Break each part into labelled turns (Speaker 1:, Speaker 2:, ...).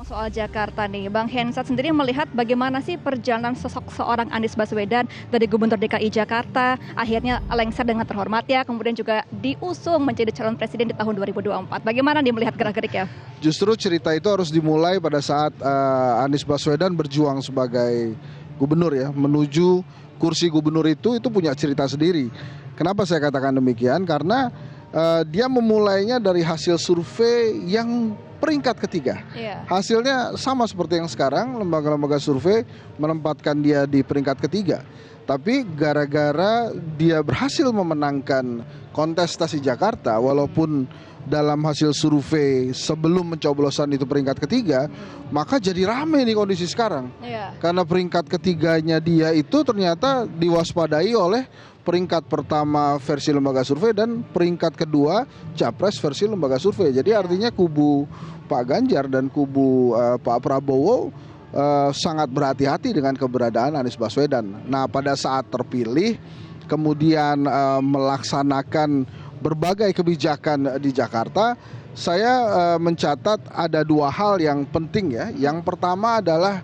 Speaker 1: soal Jakarta nih, Bang Hensat sendiri melihat bagaimana sih perjalanan sosok seorang Anies Baswedan dari Gubernur DKI Jakarta, akhirnya lengser dengan terhormat ya, kemudian juga diusung menjadi calon presiden di tahun 2024. Bagaimana nih melihat gerak-geriknya?
Speaker 2: Justru cerita itu harus dimulai pada saat Anies Baswedan berjuang sebagai gubernur ya, menuju kursi gubernur itu punya cerita sendiri. Kenapa saya katakan demikian? Karena dia memulainya dari hasil survei yang peringkat ketiga.
Speaker 1: Iya.
Speaker 2: Hasilnya sama seperti yang sekarang, lembaga-lembaga survei menempatkan dia di peringkat ketiga. Tapi gara-gara dia berhasil memenangkan kontestasi Jakarta, walaupun dalam hasil survei sebelum mencoblosan itu peringkat ketiga, maka jadi rame nih kondisi sekarang.
Speaker 1: Iya.
Speaker 2: Karena peringkat ketiganya dia itu ternyata diwaspadai oleh peringkat pertama versi lembaga survei dan peringkat kedua capres versi lembaga survei. Jadi artinya kubu Pak Ganjar dan kubu Pak Prabowo sangat berhati-hati dengan keberadaan Anies Baswedan. Nah, pada saat terpilih kemudian melaksanakan berbagai kebijakan di Jakarta, saya mencatat ada dua hal yang penting ya. Yang pertama adalah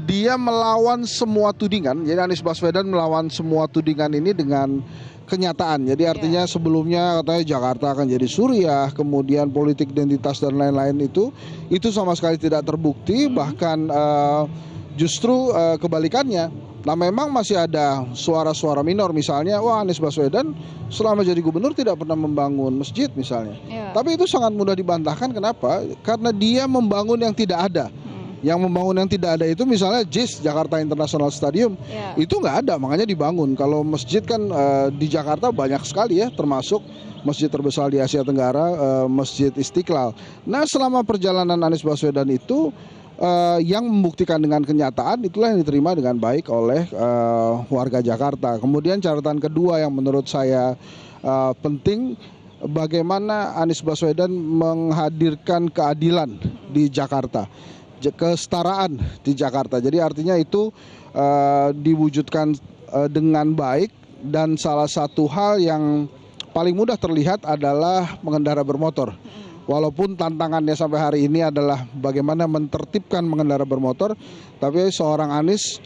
Speaker 2: dia melawan semua tudingan. Jadi Anies Baswedan melawan semua tudingan ini dengan kenyataan. Jadi artinya sebelumnya katanya Jakarta akan jadi Suriah, kemudian politik identitas dan lain-lain itu sama sekali tidak terbukti. Bahkan justru kebalikannya. Nah, memang masih ada suara-suara minor, misalnya wah Anies Baswedan selama jadi gubernur tidak pernah membangun masjid misalnya. Tapi itu sangat mudah dibantahkan. Kenapa? Karena dia membangun yang tidak ada. Yang membangun yang tidak ada itu misalnya JIS, Jakarta International Stadium, itu nggak ada, makanya dibangun. Kalau masjid kan di Jakarta banyak sekali ya, termasuk masjid terbesar di Asia Tenggara, Masjid Istiqlal. Nah, selama perjalanan Anies Baswedan itu yang membuktikan dengan kenyataan, itulah yang diterima dengan baik oleh warga Jakarta. Kemudian catatan kedua yang menurut saya penting, bagaimana Anies Baswedan menghadirkan keadilan di Jakarta, kesetaraan di Jakarta. Jadi artinya itu diwujudkan dengan baik, dan salah satu hal yang paling mudah terlihat adalah pengendara bermotor. Walaupun tantangannya sampai hari ini adalah bagaimana mentertibkan pengendara bermotor, tapi seorang Anies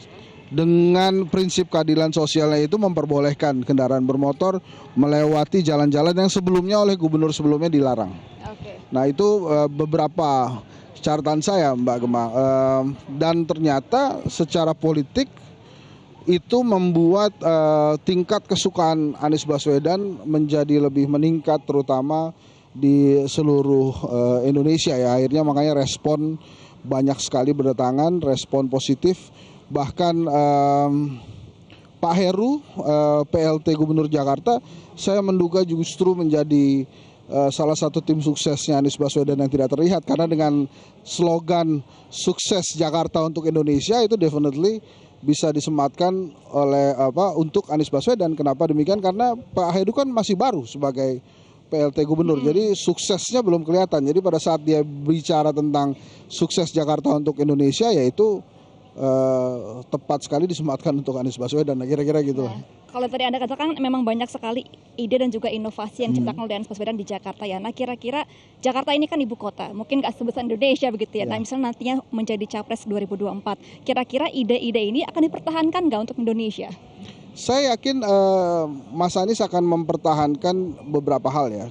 Speaker 2: dengan prinsip keadilan sosialnya itu memperbolehkan kendaraan bermotor melewati jalan-jalan yang sebelumnya oleh gubernur sebelumnya dilarang. Nah, itu beberapa catatan saya, Mbak Gemma, dan ternyata secara politik itu membuat tingkat kesukaan Anies Baswedan menjadi lebih meningkat, terutama di seluruh Indonesia ya. Akhirnya makanya respon banyak sekali berdatangan, respon positif. Bahkan Pak Heru, PLT Gubernur Jakarta, saya menduga justru menjadi salah satu tim suksesnya Anies Baswedan yang tidak terlihat, karena dengan slogan sukses Jakarta untuk Indonesia itu definitely bisa disematkan oleh untuk Anies Baswedan. Kenapa demikian? Karena Pak Heru kan masih baru sebagai PLT Gubernur, jadi suksesnya belum kelihatan. Jadi pada saat dia bicara tentang sukses Jakarta untuk Indonesia, yaitu tepat sekali disematkan untuk Anies Baswedan, kira-kira gitu.
Speaker 1: Kalau tadi Anda katakan memang banyak sekali ide dan juga inovasi yang diciptakan oleh Anies Baswedan di Jakarta ya. Nah, kira-kira Jakarta ini kan ibu kota, mungkin nggak sebesar Indonesia begitu ya. Nah, misalnya nantinya menjadi capres 2024, kira-kira ide-ide ini akan dipertahankan nggak untuk Indonesia?
Speaker 2: Saya yakin Mas Anies akan mempertahankan beberapa hal ya,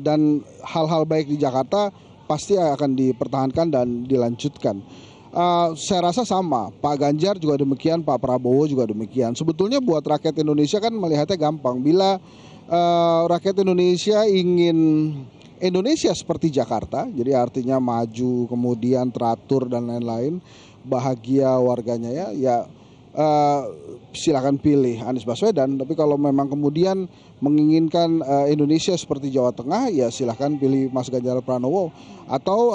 Speaker 2: dan hal-hal baik di Jakarta pasti akan dipertahankan dan dilanjutkan. Saya rasa sama, Pak Ganjar juga demikian, Pak Prabowo juga demikian. Sebetulnya buat rakyat Indonesia kan melihatnya gampang. Bila rakyat Indonesia ingin Indonesia seperti Jakarta, jadi artinya maju, kemudian teratur dan lain-lain, bahagia warganya ya silakan pilih Anies Baswedan. Tapi kalau memang kemudian menginginkan Indonesia seperti Jawa Tengah, ya silakan pilih Mas Ganjar Pranowo. Atau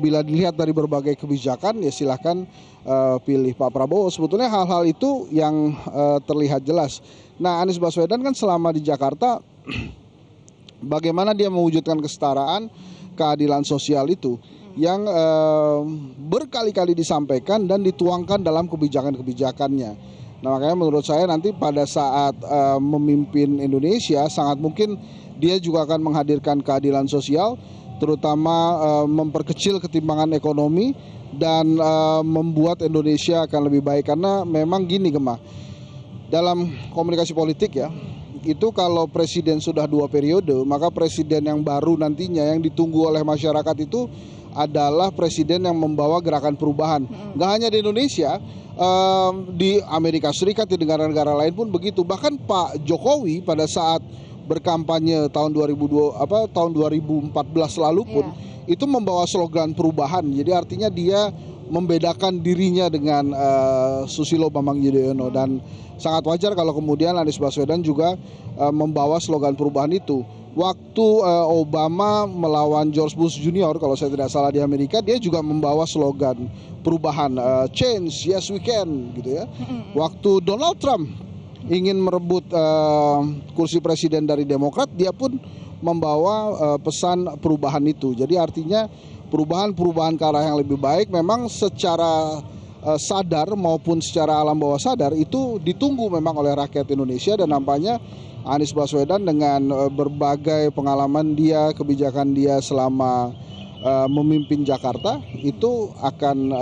Speaker 2: bila dilihat dari berbagai kebijakan, ya silakan pilih Pak Prabowo. Sebetulnya hal-hal itu yang terlihat jelas. Nah, Anies Baswedan kan selama di Jakarta bagaimana dia mewujudkan kesetaraan, keadilan sosial itu yang berkali-kali disampaikan dan dituangkan dalam kebijakan-kebijakannya. Nah, makanya menurut saya nanti pada saat memimpin Indonesia sangat mungkin dia juga akan menghadirkan keadilan sosial, terutama memperkecil ketimpangan ekonomi dan membuat Indonesia akan lebih baik. Karena memang gini Gemma, dalam komunikasi politik ya, itu kalau presiden sudah 2 periode, maka presiden yang baru nantinya yang ditunggu oleh masyarakat itu adalah presiden yang membawa gerakan perubahan. Nggak hanya di Indonesia, di Amerika Serikat, di negara-negara lain pun begitu. Bahkan Pak Jokowi pada saat berkampanye tahun 2014 lalu pun itu membawa slogan perubahan. Jadi artinya dia membedakan dirinya dengan Susilo Bambang Yudhoyono, dan sangat wajar kalau kemudian Anies Baswedan juga membawa slogan perubahan itu. Waktu Obama melawan George Bush Junior, kalau saya tidak salah di Amerika, dia juga membawa slogan perubahan, change, yes we can, gitu ya. Waktu Donald Trump ingin merebut kursi presiden dari Demokrat, dia pun membawa pesan perubahan itu. Jadi artinya perubahan ke arah yang lebih baik memang secara sadar maupun secara alam bawah sadar itu ditunggu memang oleh rakyat Indonesia, dan nampaknya Anies Baswedan dengan berbagai pengalaman dia, kebijakan dia selama memimpin Jakarta itu akan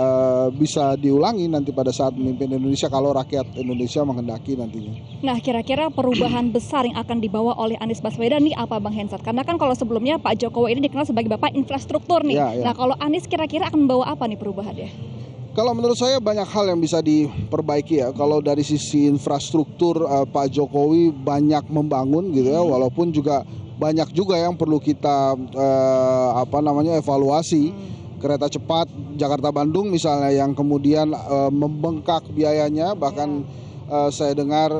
Speaker 2: bisa diulangi nanti pada saat memimpin Indonesia kalau rakyat Indonesia menghendaki nantinya.
Speaker 1: Nah, kira-kira perubahan besar yang akan dibawa oleh Anies Baswedan nih apa Bang Hensat? Karena kan kalau sebelumnya Pak Jokowi ini dikenal sebagai bapak infrastruktur nih.
Speaker 2: Ya.
Speaker 1: Nah, kalau Anies kira-kira akan membawa apa nih perubahannya?
Speaker 2: Kalau menurut saya banyak hal yang bisa diperbaiki ya. Kalau dari sisi infrastruktur Pak Jokowi banyak membangun gitu ya, walaupun juga banyak juga yang perlu kita evaluasi. Kereta cepat Jakarta-Bandung misalnya yang kemudian membengkak biayanya, bahkan saya dengar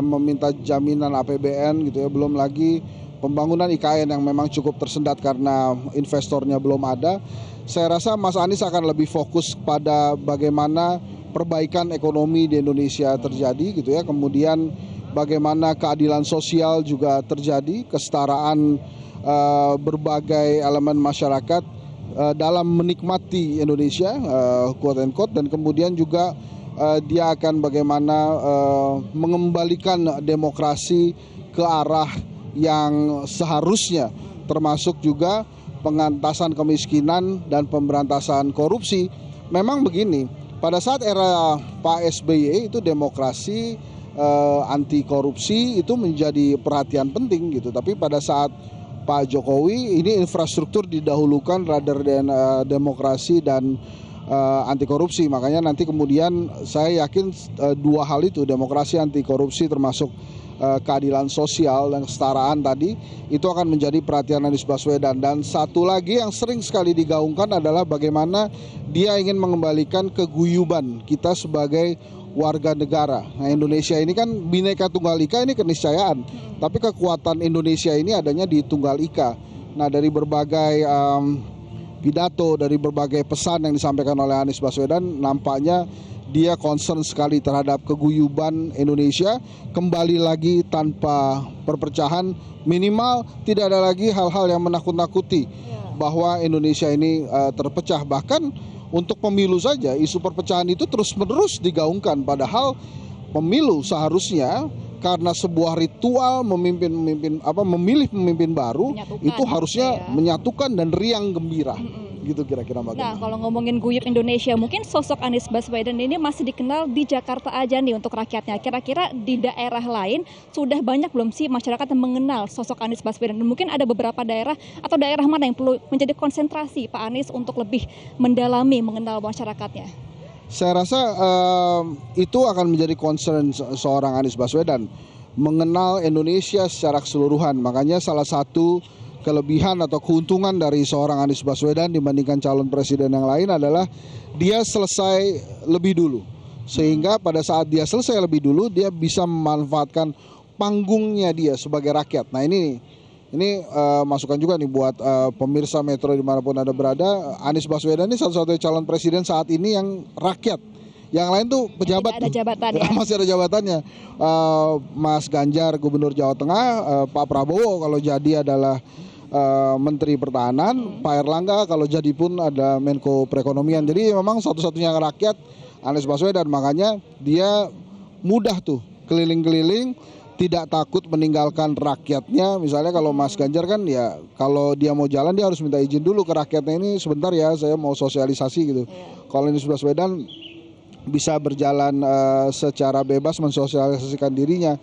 Speaker 2: meminta jaminan APBN gitu ya. Belum lagi pembangunan IKN yang memang cukup tersendat karena investornya belum ada. Saya rasa Mas Anies akan lebih fokus pada bagaimana perbaikan ekonomi di Indonesia terjadi gitu ya. Kemudian bagaimana keadilan sosial juga terjadi, kesetaraan berbagai elemen masyarakat dalam menikmati Indonesia, quote and quote, dan kemudian juga dia akan bagaimana mengembalikan demokrasi ke arah yang seharusnya, termasuk juga pengentasan kemiskinan dan pemberantasan korupsi. Memang begini, pada saat era Pak SBY itu demokrasi, anti korupsi itu menjadi perhatian penting gitu. Tapi pada saat Pak Jokowi ini infrastruktur didahulukan rather than demokrasi dan anti korupsi. Makanya nanti kemudian saya yakin dua hal itu, demokrasi, anti korupsi, termasuk keadilan sosial dan kesetaraan tadi, itu akan menjadi perhatian Anies Baswedan. Dan satu lagi yang sering sekali digaungkan adalah bagaimana dia ingin mengembalikan keguyuban kita sebagai warga negara. Nah, Indonesia ini kan Bhinneka Tunggal Ika, ini keniscayaan, tapi kekuatan Indonesia ini adanya di Tunggal Ika. Nah, dari berbagai pidato, dari berbagai pesan yang disampaikan oleh Anies Baswedan, nampaknya dia concern sekali terhadap keguyuban Indonesia, kembali lagi tanpa perpecahan, minimal tidak ada lagi hal-hal yang menakut-nakuti bahwa Indonesia ini terpecah. Bahkan untuk pemilu saja isu perpecahan itu terus-menerus digaungkan, padahal pemilu seharusnya karena sebuah ritual memilih pemimpin baru itu harusnya menyatukan dan riang gembira. Gitu kira-kira Mbak.
Speaker 1: Nah, kalau ngomongin guyup Indonesia, mungkin sosok Anies Baswedan ini masih dikenal di Jakarta aja nih untuk rakyatnya. Kira-kira di daerah lain sudah banyak belum sih masyarakat yang mengenal sosok Anies Baswedan? Dan mungkin ada beberapa daerah atau daerah mana yang perlu menjadi konsentrasi Pak Anies untuk lebih mendalami mengenal masyarakatnya?
Speaker 2: Saya rasa itu akan menjadi concern seorang Anies Baswedan, mengenal Indonesia secara keseluruhan. Makanya salah satu kelebihan atau keuntungan dari seorang Anies Baswedan dibandingkan calon presiden yang lain adalah dia selesai lebih dulu. Sehingga pada saat dia selesai lebih dulu, dia bisa memanfaatkan panggungnya dia sebagai rakyat. Nah, ini masukan juga nih buat pemirsa Metro dimanapun Anda berada. Anies Baswedan ini satu-satunya calon presiden saat ini yang rakyat. Yang lain tuh pejabat.
Speaker 1: Tidak ada jabatan ya.
Speaker 2: Masih ada jabatannya. Mas Ganjar Gubernur Jawa Tengah, Pak Prabowo kalau jadi adalah Menteri Pertahanan, Pak Erlangga kalau jadi pun ada Menko Perekonomian. Jadi memang satu-satunya rakyat Anies Baswedan, makanya dia mudah tuh keliling-keliling tidak takut meninggalkan rakyatnya. Misalnya kalau Mas Ganjar kan ya kalau dia mau jalan dia harus minta izin dulu ke rakyatnya, ini sebentar ya saya mau sosialisasi gitu. Kalau Anies Baswedan bisa berjalan secara bebas mensosialisasikan dirinya.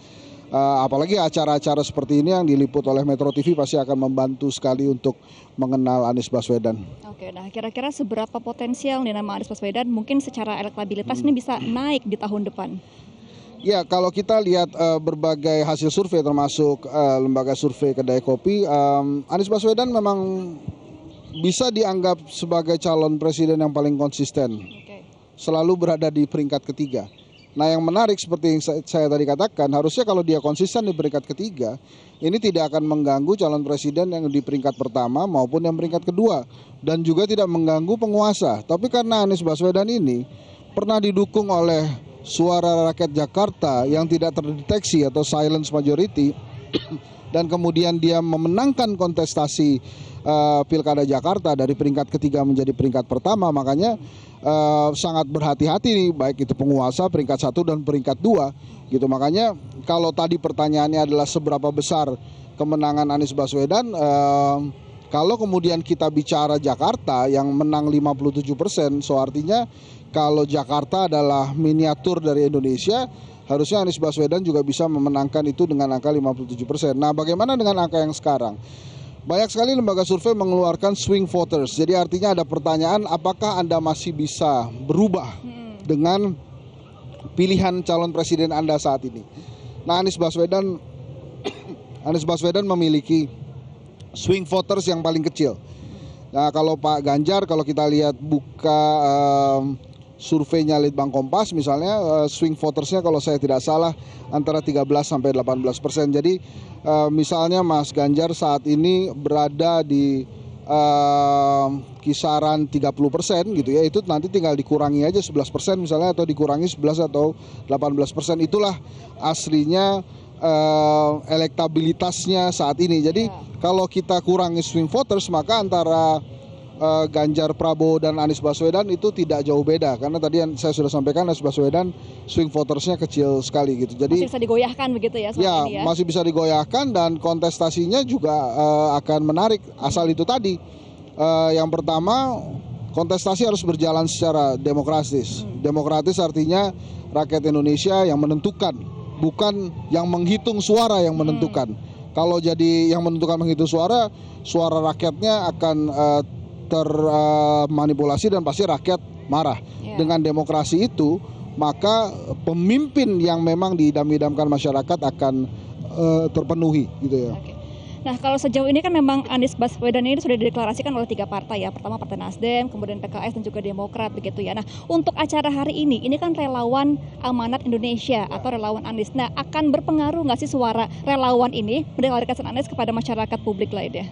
Speaker 2: Apalagi acara-acara seperti ini yang diliput oleh Metro TV pasti akan membantu sekali untuk mengenal Anies Baswedan.
Speaker 1: Oke, nah kira-kira seberapa potensial nih nama Anies Baswedan mungkin secara elektabilitas ini bisa naik di tahun depan?
Speaker 2: Ya, kalau kita lihat berbagai hasil survei termasuk lembaga survei Kedai Kopi, Anies Baswedan memang bisa dianggap sebagai calon presiden yang paling konsisten. Selalu berada di peringkat ketiga. Nah, yang menarik seperti yang saya tadi katakan, harusnya kalau dia konsisten di peringkat ketiga, ini tidak akan mengganggu calon presiden yang di peringkat pertama maupun yang peringkat kedua. Dan juga tidak mengganggu penguasa. Tapi karena Anies Baswedan ini pernah didukung oleh suara rakyat Jakarta yang tidak terdeteksi atau silence majority dan kemudian dia memenangkan kontestasi Pilkada Jakarta dari peringkat ketiga menjadi peringkat pertama, makanya sangat berhati-hati nih baik itu penguasa peringkat 1 dan peringkat 2 gitu. Makanya kalau tadi pertanyaannya adalah seberapa besar kemenangan Anies Baswedan, kalau kemudian kita bicara Jakarta yang menang 57%, so artinya kalau Jakarta adalah miniatur dari Indonesia, harusnya Anies Baswedan juga bisa memenangkan itu dengan angka 57%. Nah, bagaimana dengan angka yang sekarang? Banyak sekali lembaga survei mengeluarkan swing voters. Jadi artinya ada pertanyaan, apakah Anda masih bisa berubah dengan pilihan calon presiden Anda saat ini? Nah, Anies Baswedan memiliki swing voters yang paling kecil. Nah, kalau Pak Ganjar, kalau kita lihat buka surveinya Litbang Kompas misalnya, swing votersnya kalau saya tidak salah antara 13 sampai 18%. Jadi misalnya Mas Ganjar saat ini berada di kisaran 30% gitu ya, itu nanti tinggal dikurangi aja 11% misalnya, atau dikurangi 11 atau 18%. Itulah aslinya elektabilitasnya saat ini. Jadi kalau kita kurangi swing voters, maka antara Ganjar, Prabowo dan Anies Baswedan itu tidak jauh beda, karena tadi yang saya sudah sampaikan Anies Baswedan swing votersnya kecil sekali gitu. Jadi
Speaker 1: masih bisa digoyahkan begitu ya
Speaker 2: ini ya? Masih bisa digoyahkan dan kontestasinya juga akan menarik asal itu tadi. Yang pertama, kontestasi harus berjalan secara demokratis. Demokratis artinya rakyat Indonesia yang menentukan, bukan yang menghitung suara yang menentukan. Kalau jadi yang menentukan menghitung suara rakyatnya akan termanipulasi dan pasti rakyat marah. Dengan demokrasi itu, maka pemimpin yang memang diidam-idamkan masyarakat akan terpenuhi gitu ya.
Speaker 1: Nah, kalau sejauh ini kan memang Anies Baswedan ini sudah dideklarasikan oleh 3 partai ya. Pertama Partai Nasdem, kemudian PKS dan juga Demokrat begitu ya. Nah, untuk acara hari ini kan relawan Amanat Indonesia atau relawan Anies. Nah, akan berpengaruh nggak sih suara relawan ini mendeklarasikan Anies kepada masyarakat publik lainnya?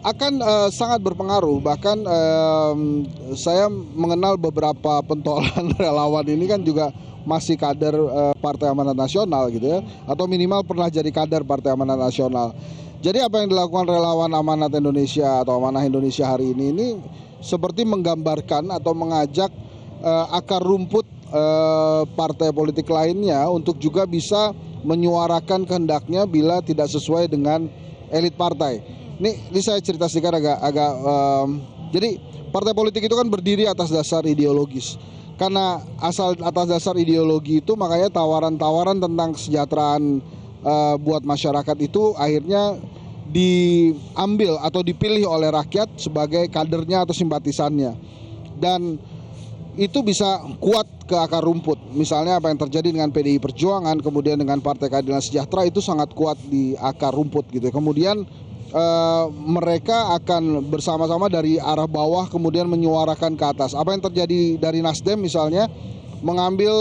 Speaker 2: Akan sangat berpengaruh. Bahkan saya mengenal beberapa pentolan relawan ini kan juga masih kader Partai Amanat Nasional gitu ya, atau minimal pernah jadi kader Partai Amanat Nasional. Jadi apa yang dilakukan relawan Amanat Indonesia atau Amanah Indonesia hari ini seperti menggambarkan atau mengajak akar rumput partai politik lainnya untuk juga bisa menyuarakan kehendaknya bila tidak sesuai dengan elit partai. Ini saya cerita sedikit agak jadi partai politik itu kan berdiri atas dasar ideologis. Karena atas dasar ideologi itu, makanya tawaran-tawaran tentang kesejahteraan buat masyarakat itu akhirnya diambil atau dipilih oleh rakyat sebagai kadernya atau simpatisannya. Dan itu bisa kuat ke akar rumput. Misalnya apa yang terjadi dengan PDI Perjuangan, kemudian dengan Partai Keadilan Sejahtera itu sangat kuat di akar rumput gitu. Kemudian mereka akan bersama-sama dari arah bawah kemudian menyuarakan ke atas. Apa yang terjadi dari Nasdem misalnya, mengambil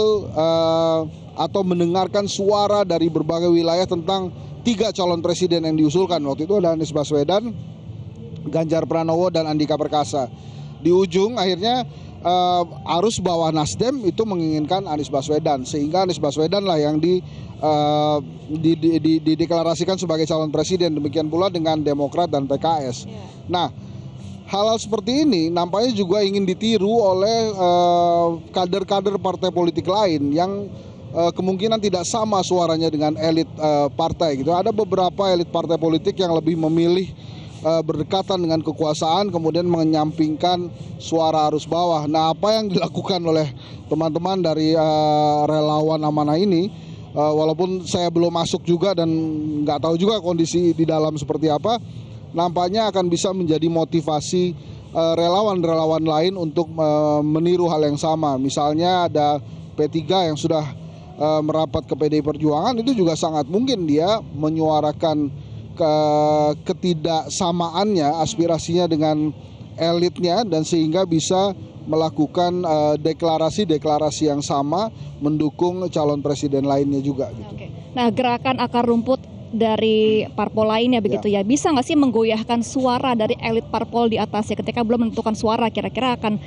Speaker 2: atau mendengarkan suara dari berbagai wilayah tentang 3 calon presiden yang diusulkan. Waktu itu ada Anies Baswedan, Ganjar Pranowo, dan Andika Perkasa. Di ujung akhirnya arus bawah Nasdem itu menginginkan Anies Baswedan, sehingga Anies Baswedan lah yang dideklarasikan sebagai calon presiden. Demikian pula dengan Demokrat dan PKS. Nah, hal-hal seperti ini nampaknya juga ingin ditiru oleh kader-kader partai politik lain yang kemungkinan tidak sama suaranya dengan elit partai gitu. Ada beberapa elit partai politik yang lebih memilih berdekatan dengan kekuasaan, kemudian menyampingkan suara arus bawah. Nah, apa yang dilakukan oleh teman-teman dari relawan amanah ini, walaupun saya belum masuk juga dan nggak tahu juga kondisi di dalam seperti apa, nampaknya akan bisa menjadi motivasi relawan-relawan lain untuk meniru hal yang sama. Misalnya ada P3 yang sudah merapat ke PDI Perjuangan, itu juga sangat mungkin dia menyuarakan ketidaksamaannya, aspirasinya dengan elitnya, dan sehingga bisa melakukan deklarasi-deklarasi yang sama mendukung calon presiden lainnya juga. Gitu.
Speaker 1: Oke. Nah, gerakan akar rumput dari parpol lainnya begitu ya, bisa nggak sih menggoyahkan suara dari elit parpol di atasnya ketika belum menentukan suara kira-kira akan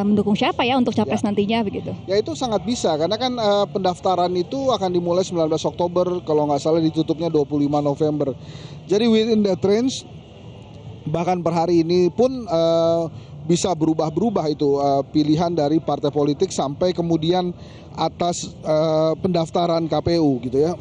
Speaker 1: mendukung siapa ya untuk capres nantinya begitu?
Speaker 2: Ya itu sangat bisa, karena kan pendaftaran itu akan dimulai 19 Oktober, kalau nggak salah ditutupnya 25 November. Jadi within that range, bahkan per hari ini pun bisa berubah-berubah itu pilihan dari partai politik sampai kemudian atas pendaftaran KPU gitu ya.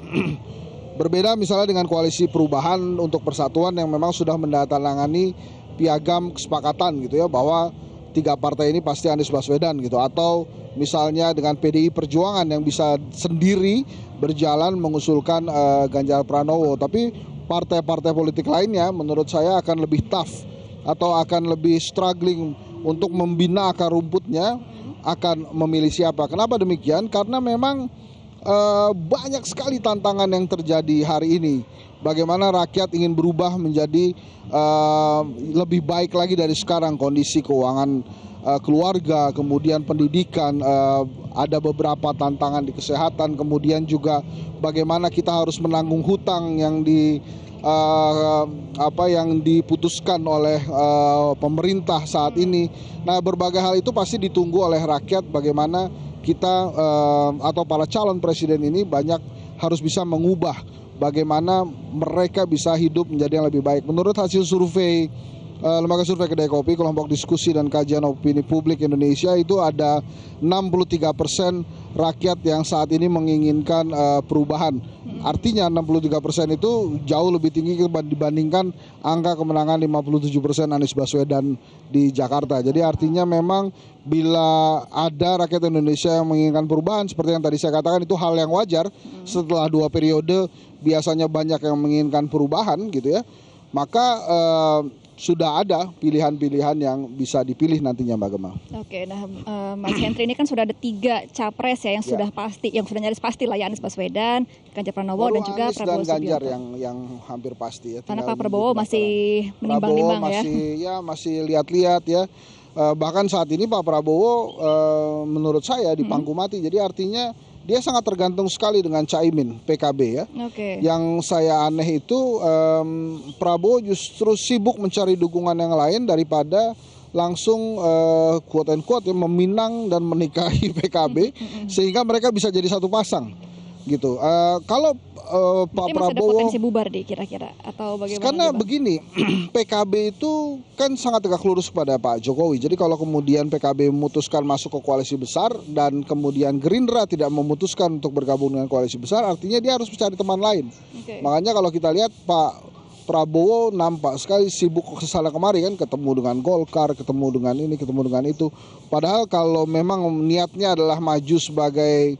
Speaker 2: Berbeda misalnya dengan Koalisi Perubahan untuk Persatuan yang memang sudah mendatangani piagam kesepakatan gitu ya, bahwa 3 partai ini pasti Anies Baswedan gitu. Atau misalnya dengan PDI Perjuangan yang bisa sendiri berjalan mengusulkan Ganjar Pranowo. Tapi partai-partai politik lainnya menurut saya akan lebih tough atau akan lebih struggling untuk membina akar rumputnya, akan memilih siapa. Kenapa demikian? Karena memang banyak sekali tantangan yang terjadi hari ini. Bagaimana rakyat ingin berubah menjadi lebih baik lagi dari sekarang, kondisi keuangan keluarga, kemudian pendidikan, ada beberapa tantangan di kesehatan, kemudian juga bagaimana kita harus menanggung hutang yang yang diputuskan oleh pemerintah saat ini. Nah, berbagai hal itu pasti ditunggu oleh rakyat, bagaimana kita atau para calon presiden ini banyak harus bisa mengubah bagaimana mereka bisa hidup menjadi yang lebih baik. Menurut hasil survei Lembaga Survei Kedai Kopi, Kelompok Diskusi dan Kajian Opini Publik Indonesia, itu ada 63% rakyat yang saat ini menginginkan perubahan. Artinya 63% itu jauh lebih tinggi dibandingkan angka kemenangan 57% Anies Baswedan di Jakarta. Jadi artinya memang bila ada rakyat Indonesia yang menginginkan perubahan, seperti yang tadi saya katakan, itu hal yang wajar. Setelah 2 periode biasanya banyak yang menginginkan perubahan gitu ya. Maka sudah ada pilihan-pilihan yang bisa dipilih nantinya, Mbak Gemma.
Speaker 1: Oke, nah Mas Henry, ini kan sudah ada 3 capres ya yang sudah pasti, yang sudah nyaris pasti lah ya, Anies Baswedan, Ganjar Pranowo, dan juga
Speaker 2: Anies
Speaker 1: Prabowo
Speaker 2: dan Ganjar
Speaker 1: Subianto.
Speaker 2: yang hampir pasti ya.
Speaker 1: Karena Pak Prabowo masih menimbang-nimbang ya.
Speaker 2: Masih lihat-lihat ya. Bahkan saat ini Pak Prabowo menurut saya di pangku mati. Jadi artinya dia sangat tergantung sekali dengan Caimin, PKB ya.
Speaker 1: Oke.
Speaker 2: Yang saya aneh itu Prabowo justru sibuk mencari dukungan yang lain daripada langsung quote and quote ya, meminang dan menikahi PKB sehingga mereka bisa jadi satu pasang gitu. Kalau Pak Prabowo,
Speaker 1: masih ada potensi bubar deh kira-kira atau bagaimana?
Speaker 2: karena begini, PKB itu kan sangat tegak lurus kepada Pak Jokowi. Jadi kalau kemudian PKB memutuskan masuk ke koalisi besar dan kemudian Gerindra tidak memutuskan untuk bergabung dengan koalisi besar, artinya dia harus mencari teman lain.
Speaker 1: Okay.
Speaker 2: Makanya kalau kita lihat Pak Prabowo nampak sekali sibuk kesana kemari kan, ketemu dengan Golkar, ketemu dengan ini, ketemu dengan itu. Padahal kalau memang niatnya adalah maju sebagai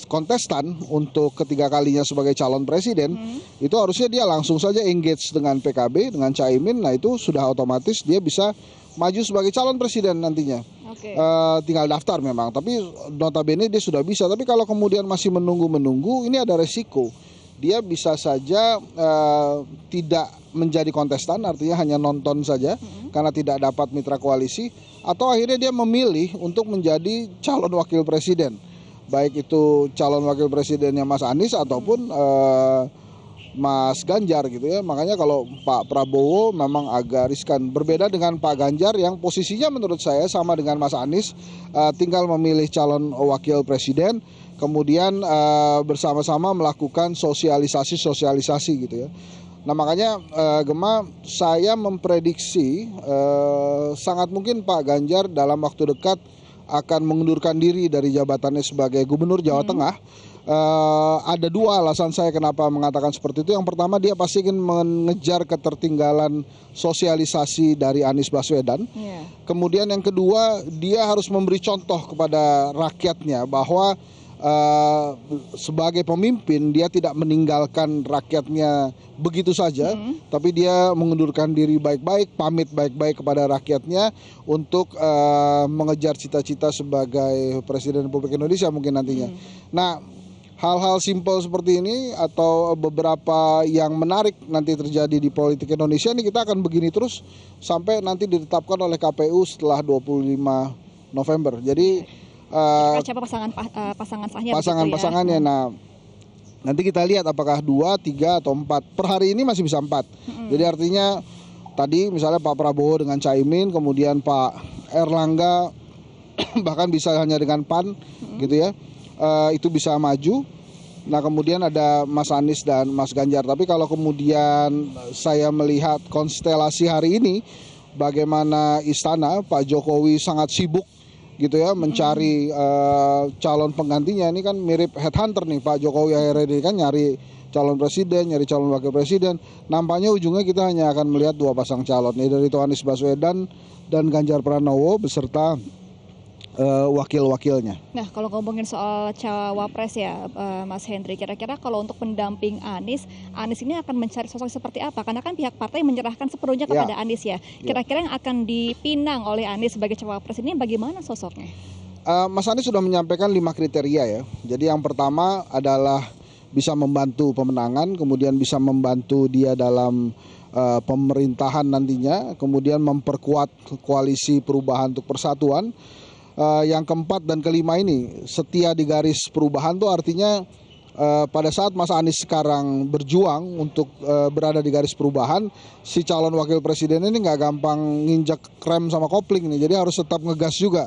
Speaker 2: kontestan untuk ketiga kalinya sebagai calon presiden, itu harusnya dia langsung saja engage dengan PKB, dengan Caimin. Nah itu sudah otomatis dia bisa maju sebagai calon presiden nantinya.
Speaker 1: Okay.
Speaker 2: Tinggal daftar memang, tapi notabene dia sudah bisa. Tapi kalau kemudian masih menunggu, ini ada resiko. Dia bisa saja tidak menjadi kontestan, artinya hanya nonton saja karena tidak dapat mitra koalisi, atau akhirnya dia memilih untuk menjadi calon wakil presiden. Baik itu calon wakil presidennya Mas Anies ataupun Mas Ganjar gitu ya. Makanya kalau Pak Prabowo memang agak riskan. Berbeda dengan Pak Ganjar yang posisinya menurut saya sama dengan Mas Anies, tinggal memilih calon wakil presiden, kemudian bersama-sama melakukan sosialisasi gitu ya. Nah makanya Gemma, saya memprediksi sangat mungkin Pak Ganjar dalam waktu dekat akan mengundurkan diri dari jabatannya sebagai Gubernur Jawa Tengah. Ada dua alasan saya kenapa mengatakan seperti itu. Yang pertama, dia pasti ingin mengejar ketertinggalan sosialisasi dari Anies Baswedan. Kemudian yang kedua, dia harus memberi contoh kepada rakyatnya bahwa sebagai pemimpin dia tidak meninggalkan rakyatnya begitu saja, tapi dia mengundurkan diri baik-baik, pamit baik-baik kepada rakyatnya untuk mengejar cita-cita sebagai Presiden Republik Indonesia mungkin nantinya. Nah, hal-hal simpel seperti ini atau beberapa yang menarik nanti terjadi di politik Indonesia ini kita akan begini terus sampai nanti ditetapkan oleh KPU setelah 25 November. Jadi
Speaker 1: siapa pasangan sahnya?
Speaker 2: Pasangannya. Nah, nanti kita lihat apakah 2, 3 atau 4. Per hari ini masih bisa 4. Jadi artinya tadi misalnya Pak Prabowo dengan Caimin, kemudian Pak Erlangga bahkan bisa hanya dengan PAN gitu ya. Itu bisa maju. Nah, kemudian ada Mas Anies dan Mas Ganjar. Tapi kalau kemudian saya melihat konstelasi hari ini, bagaimana istana Pak Jokowi sangat sibuk gitu ya mencari calon penggantinya. Ini kan mirip headhunter nih Pak Jokowi akhirnya ini kan nyari calon presiden, nyari calon wakil presiden. Nampaknya ujungnya kita hanya akan melihat 2 pasang calon, yaitu Anies Baswedan dan Ganjar Pranowo beserta wakil-wakilnya.
Speaker 1: Nah, kalau ngomongin soal cawapres ya, Mas Hendri, kira-kira kalau untuk pendamping Anies ini akan mencari sosok seperti apa? Karena kan pihak partai menyerahkan sepenuhnya kepada Anies ya. Kira-kira yang akan dipinang oleh Anies sebagai cawapres ini bagaimana sosoknya?
Speaker 2: Mas Anies sudah menyampaikan 5 kriteria ya. Jadi yang pertama adalah bisa membantu pemenangan, kemudian bisa membantu dia dalam pemerintahan nantinya, kemudian memperkuat koalisi perubahan untuk persatuan. Yang keempat dan kelima ini setia di garis perubahan tuh artinya pada saat Mas Anies sekarang berjuang untuk berada di garis perubahan, si calon wakil presiden ini nggak gampang nginjak rem sama kopling nih, jadi harus tetap ngegas juga.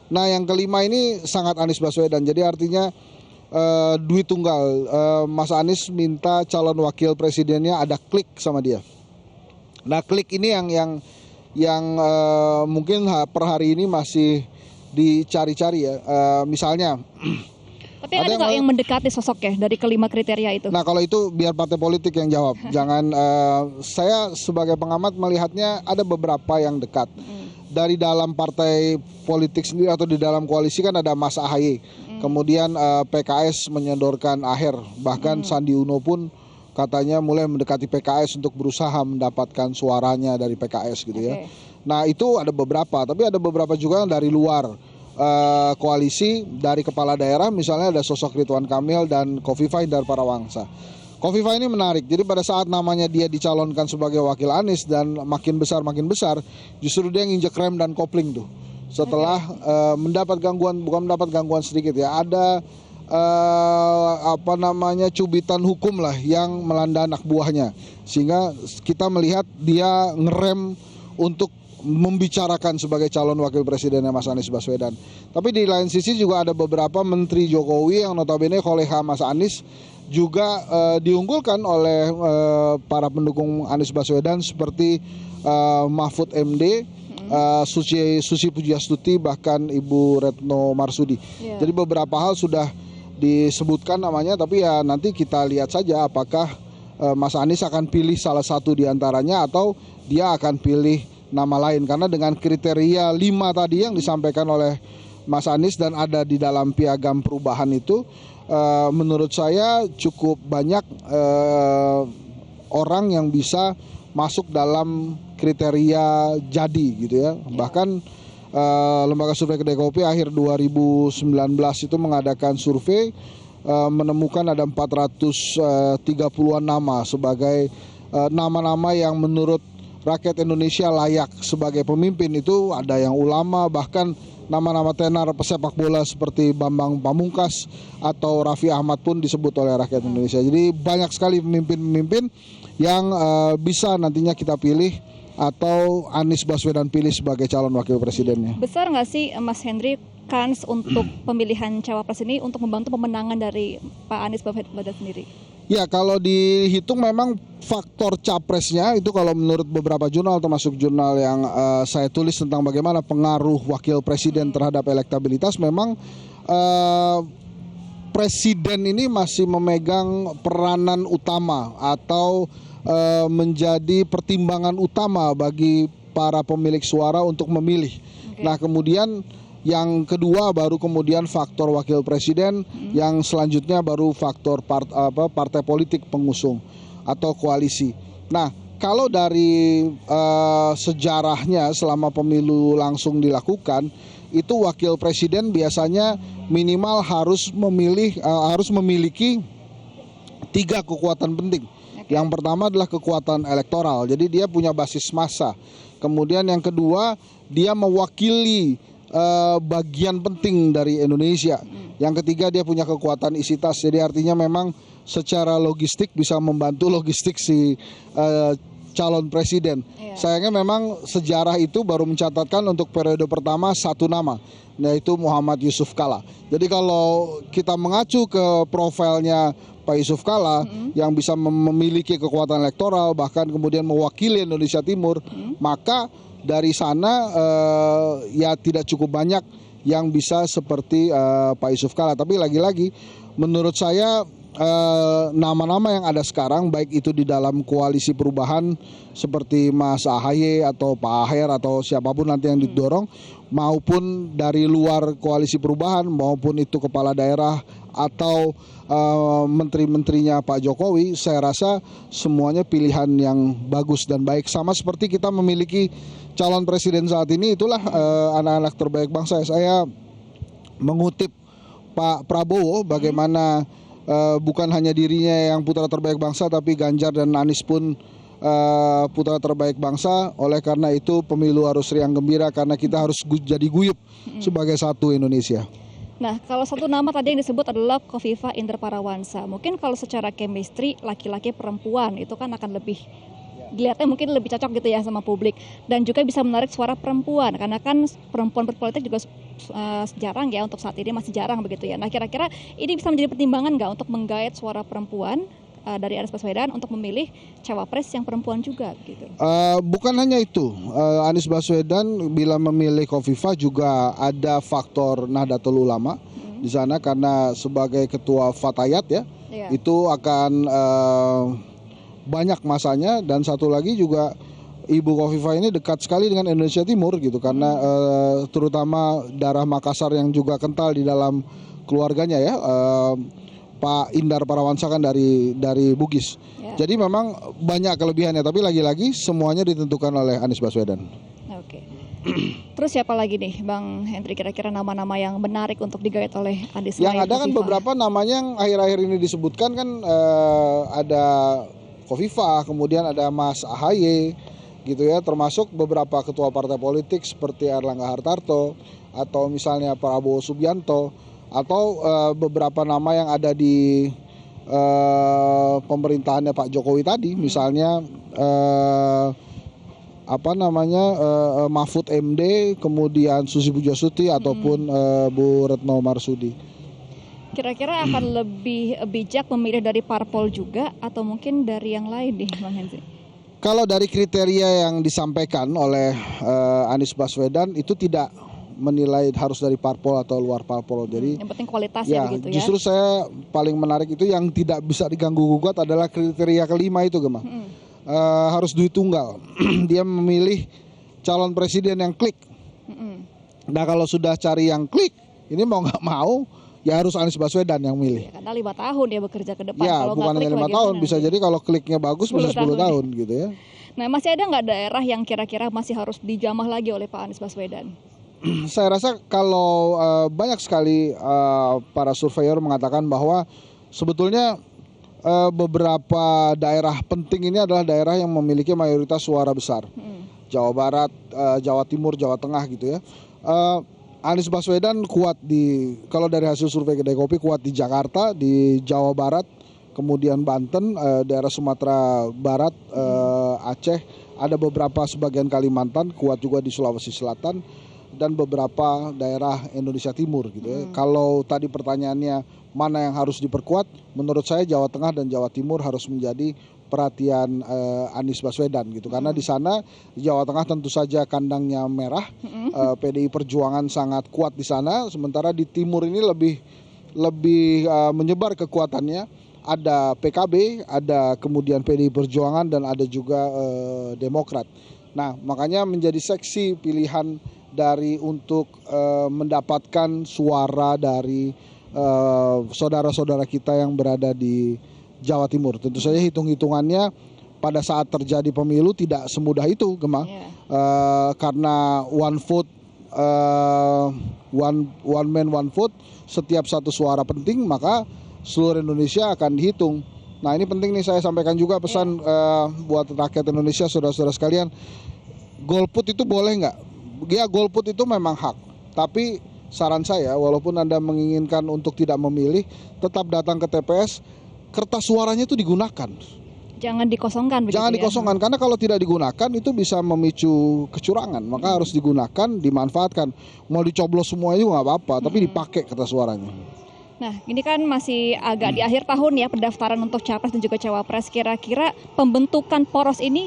Speaker 2: Nah, yang kelima ini sangat Anies Baswedan, jadi artinya duit tunggal. Mas Anies minta calon wakil presidennya ada klik sama dia. Nah, klik ini yang mungkin per hari ini masih dicari-cari ya, misalnya.
Speaker 1: Tapi ada nggak yang mendekati sosok ya dari kelima kriteria itu?
Speaker 2: Nah, kalau itu biar partai politik yang jawab. Jangan, saya sebagai pengamat melihatnya ada beberapa yang dekat. Dari dalam partai politik sendiri atau di dalam koalisi kan ada Mas AHY. Kemudian PKS menyodorkan Aher. Bahkan Sandi Uno pun katanya mulai mendekati PKS untuk berusaha mendapatkan suaranya dari PKS gitu ya. Nah, itu ada beberapa, tapi ada beberapa juga dari luar koalisi, dari kepala daerah, misalnya ada sosok Ridwan Kamil dan Khofifah Indar Parawangsa. Khofifah ini menarik, jadi pada saat namanya dia dicalonkan sebagai wakil Anies dan makin besar, justru dia nginjek rem dan kopling tuh. Setelah mendapat gangguan, bukan mendapat gangguan sedikit ya, ada cubitan hukum lah yang melanda anak buahnya. Sehingga kita melihat dia ngerem untuk membicarakan sebagai calon wakil presidennya Mas Anies Baswedan. Tapi di lain sisi juga ada beberapa menteri Jokowi yang notabene koleha Mas Anies juga diunggulkan oleh para pendukung Anies Baswedan seperti Mahfud MD, Susi Pujiastuti, bahkan Ibu Retno Marsudi. Jadi beberapa hal sudah disebutkan namanya, tapi ya nanti kita lihat saja apakah Mas Anies akan pilih salah satu di antaranya atau dia akan pilih nama lain, karena dengan kriteria 5 tadi yang disampaikan oleh Mas Anies dan ada di dalam piagam perubahan itu, menurut saya cukup banyak orang yang bisa masuk dalam kriteria jadi gitu ya. Bahkan lembaga survei Kedai Kopi akhir 2019 itu mengadakan survei, menemukan ada 430-an nama sebagai nama-nama yang menurut rakyat Indonesia layak sebagai pemimpin. Itu ada yang ulama, bahkan nama-nama tenar pesepak bola seperti Bambang Pamungkas atau Raffi Ahmad pun disebut oleh rakyat Indonesia. Jadi banyak sekali pemimpin-pemimpin yang bisa nantinya kita pilih atau Anies Baswedan pilih sebagai calon wakil presidennya.
Speaker 1: Besar nggak sih Mas Hendri kans untuk pemilihan cawapres ini untuk membantu pemenangan dari Pak Anies Baswedan sendiri?
Speaker 2: Ya, kalau dihitung memang faktor capresnya itu kalau menurut beberapa jurnal termasuk jurnal yang saya tulis tentang bagaimana pengaruh wakil presiden terhadap elektabilitas, memang presiden ini masih memegang peranan utama atau menjadi pertimbangan utama bagi para pemilik suara untuk memilih. Nah, kemudian yang kedua baru kemudian faktor wakil presiden, yang selanjutnya baru faktor partai politik pengusung atau koalisi. Nah, kalau dari sejarahnya selama pemilu langsung dilakukan, itu wakil presiden biasanya minimal harus memiliki 3 kekuatan penting. Yang pertama adalah kekuatan elektoral, jadi dia punya basis massa. Kemudian yang kedua, dia mewakili bagian penting dari Indonesia. Yang ketiga, dia punya kekuatan isi tas. Jadi artinya memang secara logistik bisa membantu logistik si calon presiden. Sayangnya memang sejarah itu baru mencatatkan untuk periode pertama 1 nama, yaitu Muhammad Yusuf Kalla. Jadi kalau kita mengacu ke profilnya Pak Yusuf Kalla yang bisa memiliki kekuatan elektoral bahkan kemudian mewakili Indonesia Timur, maka dari sana ya tidak cukup banyak yang bisa seperti Pak Yusuf Kalla. Tapi lagi-lagi menurut saya nama-nama yang ada sekarang baik itu di dalam koalisi perubahan seperti Mas AHY atau Pak Aher atau siapapun nanti yang didorong, maupun dari luar koalisi perubahan maupun itu kepala daerah atau menteri-menterinya Pak Jokowi, saya rasa semuanya pilihan yang bagus dan baik. Sama seperti kita memiliki calon presiden saat ini, itulah anak-anak terbaik bangsa. Saya mengutip Pak Prabowo bagaimana bukan hanya dirinya yang putra terbaik bangsa, tapi Ganjar dan Anies pun putra terbaik bangsa. Oleh karena itu pemilu harus riang gembira karena kita harus jadi guyup sebagai satu Indonesia.
Speaker 1: Nah, kalau satu nama tadi yang disebut adalah Kofifa Indar Parawansa. Mungkin kalau secara chemistry laki-laki perempuan itu kan akan lebih dilihatnya mungkin lebih cocok gitu ya sama publik, dan juga bisa menarik suara perempuan karena kan perempuan berpolitik juga jarang ya, untuk saat ini masih jarang begitu ya. Nah, kira-kira ini bisa menjadi pertimbangan nggak untuk menggait suara perempuan dari Anies Baswedan untuk memilih cawapres yang perempuan juga gitu?
Speaker 2: Bukan hanya itu, Anies Baswedan bila memilih Kofifa juga ada faktor Nahdlatul Ulama di sana karena sebagai ketua Fatayat ya, itu akan banyak masanya. Dan satu lagi juga Ibu Kofifa ini dekat sekali dengan Indonesia Timur gitu karena terutama darah Makassar yang juga kental di dalam keluarganya ya. Pak Indar Parawansa kan dari Bugis. Jadi memang banyak kelebihannya, tapi lagi-lagi semuanya ditentukan oleh Anies Baswedan.
Speaker 1: Oke. Terus siapa lagi nih Bang Hendri, kira-kira nama-nama yang menarik untuk digait oleh Anies?
Speaker 2: Yang ada kan beberapa namanya yang akhir-akhir ini disebutkan kan, ada Kofifa, kemudian ada Mas AHY gitu ya, termasuk beberapa ketua partai politik seperti Erlangga Hartarto atau misalnya Prabowo Subianto, atau beberapa nama yang ada di pemerintahannya Pak Jokowi tadi, misalnya Mahfud MD, kemudian Susi Pujiastuti ataupun Bu Retno Marsudi.
Speaker 1: Kira-kira akan lebih bijak memilih dari parpol juga atau mungkin dari yang lain nih Bang Hendri?
Speaker 2: Kalau dari kriteria yang disampaikan oleh Anies Baswedan itu tidak menilai harus dari parpol atau luar parpol. Jadi
Speaker 1: yang penting kualitasnya begitu ya.
Speaker 2: Justru saya paling menarik itu yang tidak bisa diganggu gugat adalah kriteria kelima itu, Gemma. Harus duit tunggal. Dia memilih calon presiden yang klik. Nah, kalau sudah cari yang klik, ini mau nggak mau ya harus Anies Baswedan yang milih.
Speaker 1: Ya, karena 5 tahun dia bekerja ke depan.
Speaker 2: Ya,
Speaker 1: kalau
Speaker 2: bukan hanya 5 tahun, bisa jadi kalau kliknya bagus bisa 10 tahun gitu ya.
Speaker 1: Nah, masih ada nggak daerah yang kira-kira masih harus dijamah lagi oleh Pak Anies Baswedan?
Speaker 2: Saya rasa kalau banyak sekali para surveyor mengatakan bahwa sebetulnya beberapa daerah penting ini adalah daerah yang memiliki mayoritas suara besar. Jawa Barat, Jawa Timur, Jawa Tengah gitu ya. Anies Baswedan kuat kalau dari hasil survei Kedai Kopi kuat di Jakarta, di Jawa Barat, kemudian Banten, daerah Sumatera Barat, Aceh, ada beberapa sebagian Kalimantan, kuat juga di Sulawesi Selatan. dan beberapa daerah Indonesia Timur gitu ya. Kalau tadi pertanyaannya mana yang harus diperkuat, menurut saya Jawa Tengah dan Jawa Timur harus menjadi perhatian Anies Baswedan gitu, karena di sana Jawa Tengah tentu saja kandangnya merah, PDI Perjuangan sangat kuat di sana, sementara di Timur ini lebih menyebar kekuatannya, ada PKB, ada kemudian PDI Perjuangan dan ada juga Demokrat. Nah, makanya menjadi seksi pilihan dari untuk mendapatkan suara dari saudara-saudara kita yang berada di Jawa Timur. Tentu saja hitung-hitungannya pada saat terjadi pemilu tidak semudah itu, Gemma. Karena one vote, one man one vote, setiap satu suara penting, maka seluruh Indonesia akan dihitung. Nah, ini penting nih, saya sampaikan juga pesan buat rakyat Indonesia, saudara-saudara sekalian. Golput itu boleh nggak? Ya, golput itu memang hak. Tapi saran saya, walaupun Anda menginginkan untuk tidak memilih, tetap datang ke TPS, kertas suaranya itu digunakan.
Speaker 1: Jangan dikosongkan begitu.
Speaker 2: Jangan dikosongkan, karena kalau tidak digunakan itu bisa memicu kecurangan. Maka harus digunakan, dimanfaatkan. Mau dicoblos semua juga nggak apa-apa, tapi dipakai kertas suaranya.
Speaker 1: Nah, ini kan masih agak di akhir tahun ya pendaftaran untuk Capres dan juga Cawapres. Kira-kira pembentukan poros ini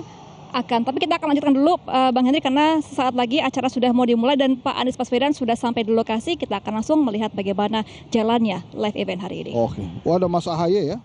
Speaker 1: tapi kita akan lanjutkan dulu Bang Henry, karena sesaat lagi acara sudah mau dimulai dan Pak Anies Baswedan sudah sampai di lokasi. Kita akan langsung melihat bagaimana jalannya live event hari ini.
Speaker 2: Oke. Oh, ada Mas AHY ya?